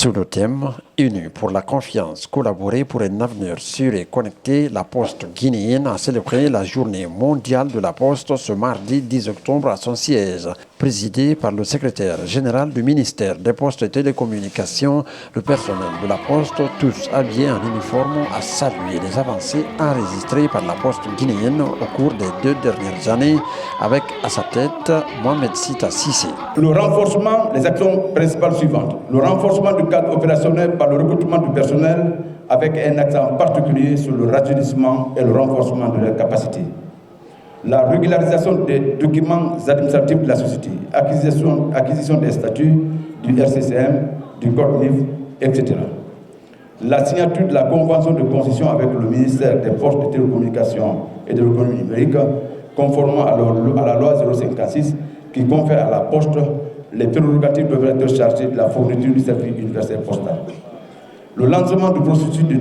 Sous le thème « Unis pour la confiance, collaborer pour un avenir sûr et connecté », la Poste guinéenne a célébré la journée mondiale de la Poste ce mardi 10 octobre à son siège. Présidé par le secrétaire général du ministère des Postes et Télécommunications, le personnel de la Poste, tous habillés en uniforme, a salué les avancées enregistrées par la Poste guinéenne au cours des 2 dernières années, avec à sa tête Mohamed Sita Sissé. Le renforcement, les actions principales suivantes. Le renforcement du cadre opérationnel par le recrutement du personnel avec un accent particulier sur le rajeunissement et le renforcement de leurs capacités. La régularisation des documents administratifs de la société, acquisition des statuts du RCCM, du code NIF, etc. La signature de la convention de concession avec le ministère des Postes, des Télécommunications et de l'économie numérique, conformément à la loi 056 qui confère à la Poste les prérogatives d'opérateur chargé de la fourniture du service universel postal. Le lancement du processus de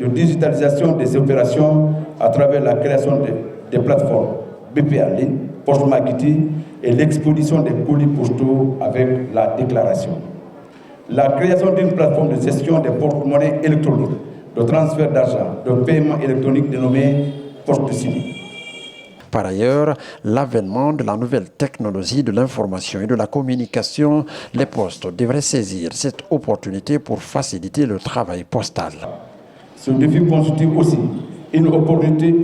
digitalisation des opérations à travers la création des plateformes BP en ligne, Poste Marketing et l'exposition des colis postaux avec la déclaration. La création d'une plateforme de gestion des porte-monnaies électroniques, de transfert d'argent, de paiement électronique dénommée Poste Civil. Par ailleurs, l'avènement de la nouvelle technologie de l'information et de la communication, les postes devraient saisir cette opportunité pour faciliter le travail postal. Ce défi constitue aussi une opportunité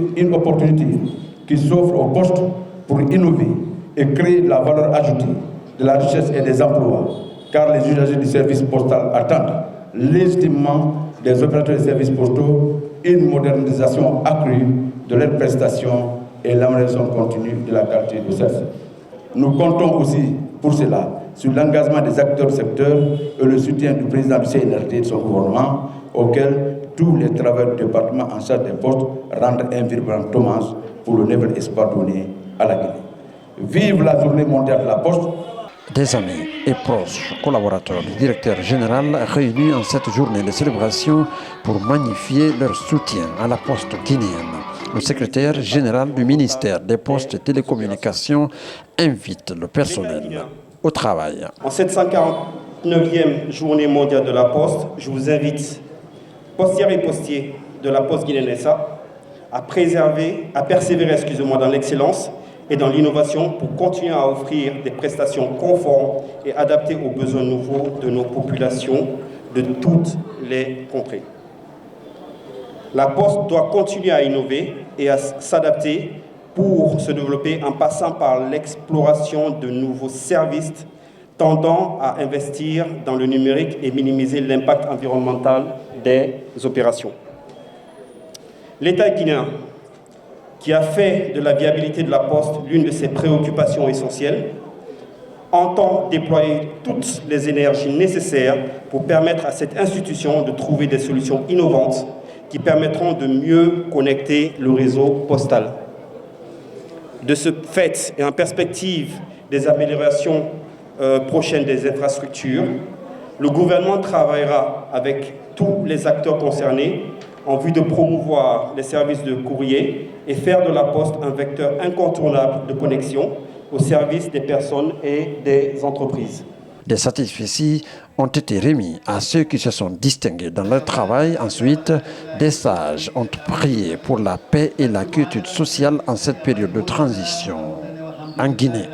qui s'offre aux postes pour innover et créer de la valeur ajoutée, de la richesse et des emplois, car les usagers du service postal attendent légitimement des opérateurs de services postaux une modernisation accrue de leurs prestations et l'amélioration continue de la qualité de service. Nous comptons aussi pour cela sur l'engagement des acteurs du secteur et le soutien du président du CNRD et de son gouvernement, auquel tous les travailleurs du département en charge des postes rendent un vibrant hommage pour le nouvel espoir donné à la Guinée. Vive la journée mondiale de la Poste! Des amis et proches collaborateurs du directeur général réunis en cette journée de célébration pour magnifier leur soutien à la Poste guinéenne. Le secrétaire général du ministère des Postes et Télécommunications invite le personnel au travail. En cette 149e journée mondiale de la Poste, je vous invite, postières et postiers de la Poste guinéenne SA, à persévérer dans l'excellence et dans l'innovation pour continuer à offrir des prestations conformes et adaptées aux besoins nouveaux de nos populations de toutes les contrées. La Poste doit continuer à innover et à s'adapter pour se développer en passant par l'exploration de nouveaux services tendant à investir dans le numérique et minimiser l'impact environnemental des opérations. L'État guinéen, qui a fait de la viabilité de la Poste l'une de ses préoccupations essentielles, entend déployer toutes les énergies nécessaires pour permettre à cette institution de trouver des solutions innovantes qui permettront de mieux connecter le réseau postal. De ce fait, et en perspective des améliorations prochaines des infrastructures, le gouvernement travaillera avec tous les acteurs concernés en vue de promouvoir les services de courrier et faire de la Poste un vecteur incontournable de connexion au service des personnes et des entreprises. Des satisfecits ont été remis à ceux qui se sont distingués dans leur travail. Ensuite, des sages ont prié pour la paix et la quiétude sociale en cette période de transition en Guinée.